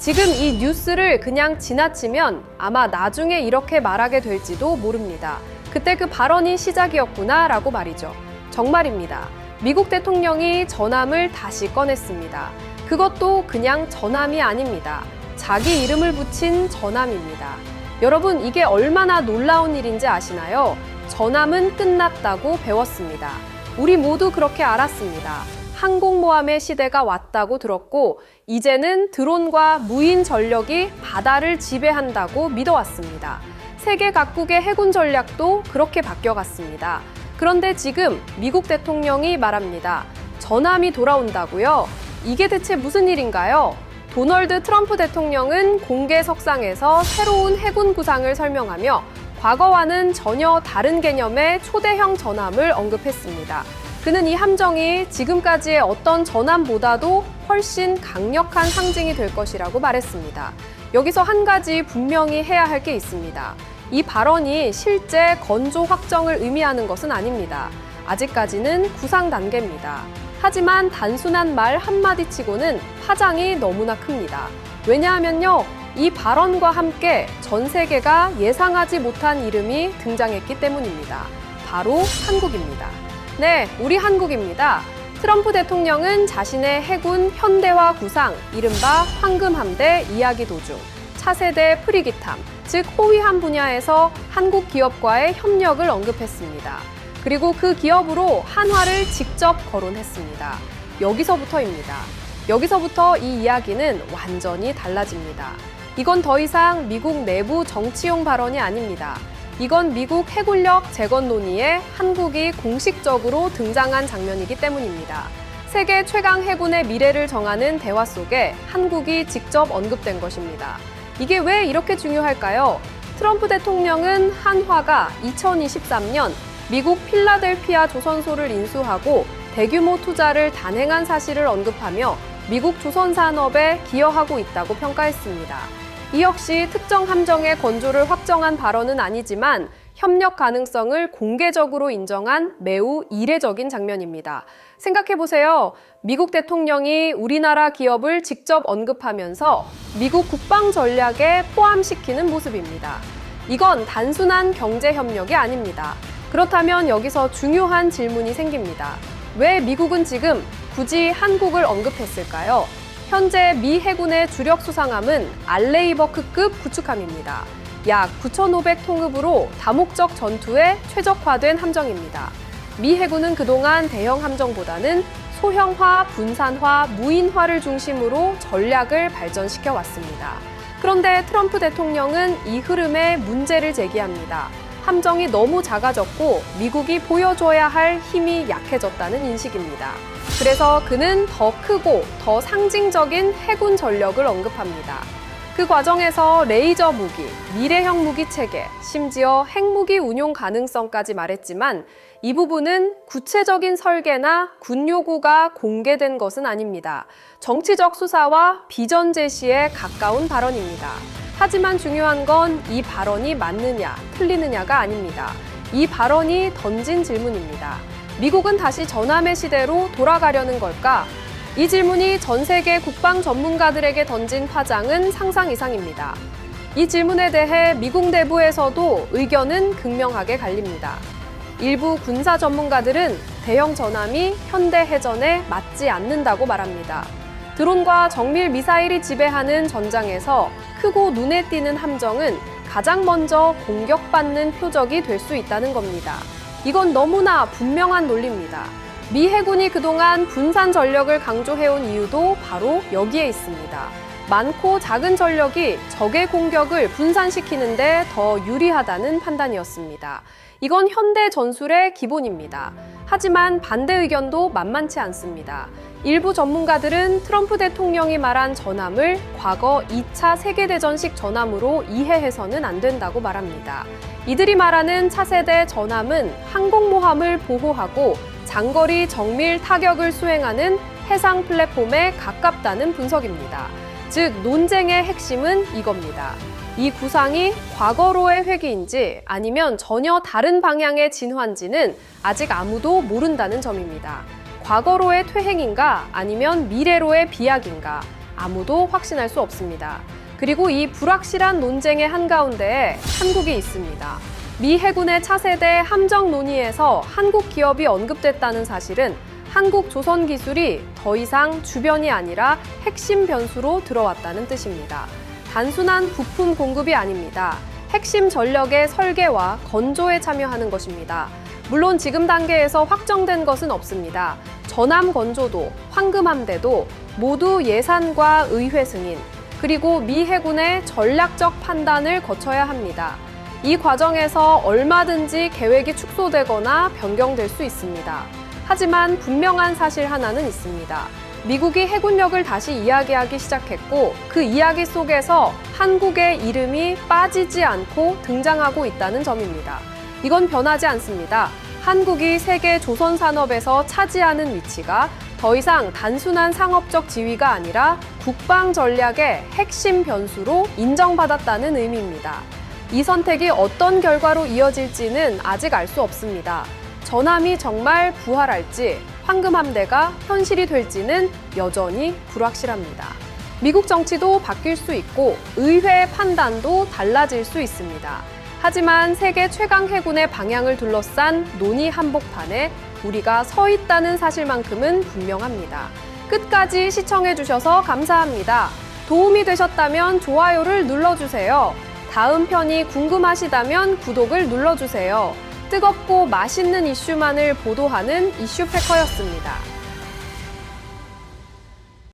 지금 이 뉴스를 그냥 지나치면 아마 나중에 이렇게 말하게 될지도 모릅니다. 그때 그 발언이 시작이었구나 라고 말이죠. 정말입니다. 미국 대통령이 전함을 다시 꺼냈습니다. 그것도 그냥 전함이 아닙니다. 자기 이름을 붙인 전함입니다. 여러분, 이게 얼마나 놀라운 일인지 아시나요? 전함은 끝났다고 배웠습니다. 우리 모두 그렇게 알았습니다. 항공모함의 시대가 왔다고 들었고 이제는 드론과 무인 전력이 바다를 지배한다고 믿어왔습니다. 세계 각국의 해군 전략도 그렇게 바뀌어갔습니다. 그런데 지금 미국 대통령이 말합니다. 전함이 돌아온다고요? 이게 대체 무슨 일인가요? 도널드 트럼프 대통령은 공개석상에서 새로운 해군 구상을 설명하며 과거와는 전혀 다른 개념의 초대형 전함을 언급했습니다. 그는 이 함정이 지금까지의 어떤 전함보다도 훨씬 강력한 상징이 될 것이라고 말했습니다. 여기서 한 가지 분명히 해야 할 게 있습니다. 이 발언이 실제 건조 확정을 의미하는 것은 아닙니다. 아직까지는 구상 단계입니다. 하지만 단순한 말 한마디 치고는 파장이 너무나 큽니다. 왜냐하면요, 이 발언과 함께 전 세계가 예상하지 못한 이름이 등장했기 때문입니다. 바로 한국입니다. 네, 우리 한국입니다. 트럼프 대통령은 자신의 해군 현대화 구상, 이른바 황금함대 이야기 도중 차세대 프리기함, 즉 호위함 분야에서 한국 기업과의 협력을 언급했습니다. 그리고 그 기업으로 한화를 직접 거론했습니다. 여기서부터입니다. 여기서부터 이 이야기는 완전히 달라집니다. 이건 더 이상 미국 내부 정치용 발언이 아닙니다. 이건 미국 해군력 재건 논의에 한국이 공식적으로 등장한 장면이기 때문입니다. 세계 최강 해군의 미래를 정하는 대화 속에 한국이 직접 언급된 것입니다. 이게 왜 이렇게 중요할까요? 트럼프 대통령은 한화가 2023년 미국 필라델피아 조선소를 인수하고 대규모 투자를 단행한 사실을 언급하며 미국 조선산업에 기여하고 있다고 평가했습니다. 이 역시 특정 함정의 건조를 확정한 발언은 아니지만 협력 가능성을 공개적으로 인정한 매우 이례적인 장면입니다. 생각해보세요. 미국 대통령이 우리나라 기업을 직접 언급하면서 미국 국방 전략에 포함시키는 모습입니다. 이건 단순한 경제 협력이 아닙니다. 그렇다면 여기서 중요한 질문이 생깁니다. 왜 미국은 지금 굳이 한국을 언급했을까요? 현재 미 해군의 주력 수상함은 알레이버크급 구축함입니다. 약 9,500통읍으로 다목적 전투에 최적화된 함정입니다. 미 해군은 그동안 대형 함정보다는 소형화, 분산화, 무인화를 중심으로 전략을 발전시켜 왔습니다. 그런데 트럼프 대통령은 이 흐름에 문제를 제기합니다. 함정이 너무 작아졌고 미국이 보여줘야 할 힘이 약해졌다는 인식입니다. 그래서 그는 더 크고 더 상징적인 해군 전력을 언급합니다. 그 과정에서 레이저 무기, 미래형 무기 체계, 심지어 핵무기 운용 가능성까지 말했지만 이 부분은 구체적인 설계나 군 요구가 공개된 것은 아닙니다. 정치적 수사와 비전 제시에 가까운 발언입니다. 하지만 중요한 건 이 발언이 맞느냐, 틀리느냐가 아닙니다. 이 발언이 던진 질문입니다. 미국은 다시 전함의 시대로 돌아가려는 걸까? 이 질문이 전 세계 국방 전문가들에게 던진 파장은 상상 이상입니다. 이 질문에 대해 미국 내부에서도 의견은 극명하게 갈립니다. 일부 군사 전문가들은 대형 전함이 현대 해전에 맞지 않는다고 말합니다. 드론과 정밀 미사일이 지배하는 전장에서 크고 눈에 띄는 함정은 가장 먼저 공격받는 표적이 될 수 있다는 겁니다. 이건 너무나 분명한 논리입니다. 미 해군이 그동안 분산 전력을 강조해온 이유도 바로 여기에 있습니다. 많고 작은 전력이 적의 공격을 분산시키는데 더 유리하다는 판단이었습니다. 이건 현대 전술의 기본입니다. 하지만 반대 의견도 만만치 않습니다. 일부 전문가들은 트럼프 대통령이 말한 전함을 과거 2차 세계대전식 전함으로 이해해서는 안 된다고 말합니다. 이들이 말하는 차세대 전함은 항공모함을 보호하고 장거리 정밀 타격을 수행하는 해상 플랫폼에 가깝다는 분석입니다. 즉, 논쟁의 핵심은 이겁니다. 이 구상이 과거로의 회귀인지 아니면 전혀 다른 방향의 진화인지는 아직 아무도 모른다는 점입니다. 과거로의 퇴행인가 아니면 미래로의 비약인가 아무도 확신할 수 없습니다. 그리고 이 불확실한 논쟁의 한가운데에 한국이 있습니다. 미 해군의 차세대 함정 논의에서 한국 기업이 언급됐다는 사실은 한국 조선 기술이 더 이상 주변이 아니라 핵심 변수로 들어왔다는 뜻입니다. 단순한 부품 공급이 아닙니다. 핵심 전력의 설계와 건조에 참여하는 것입니다. 물론 지금 단계에서 확정된 것은 없습니다. 전함 건조도, 황금함대도 모두 예산과 의회 승인, 그리고 미 해군의 전략적 판단을 거쳐야 합니다. 이 과정에서 얼마든지 계획이 축소되거나 변경될 수 있습니다. 하지만 분명한 사실 하나는 있습니다. 미국이 해군력을 다시 이야기하기 시작했고 그 이야기 속에서 한국의 이름이 빠지지 않고 등장하고 있다는 점입니다. 이건 변하지 않습니다. 한국이 세계 조선 산업에서 차지하는 위치가 더 이상 단순한 상업적 지위가 아니라 국방 전략의 핵심 변수로 인정받았다는 의미입니다. 이 선택이 어떤 결과로 이어질지는 아직 알 수 없습니다. 전함이 정말 부활할지, 황금함대가 현실이 될지는 여전히 불확실합니다. 미국 정치도 바뀔 수 있고 의회의 판단도 달라질 수 있습니다. 하지만 세계 최강 해군의 방향을 둘러싼 논의 한복판에 우리가 서 있다는 사실만큼은 분명합니다. 끝까지 시청해주셔서 감사합니다. 도움이 되셨다면 좋아요를 눌러주세요. 다음 편이 궁금하시다면 구독을 눌러주세요. 뜨겁고 맛있는 이슈만을 보도하는 이슈패커였습니다.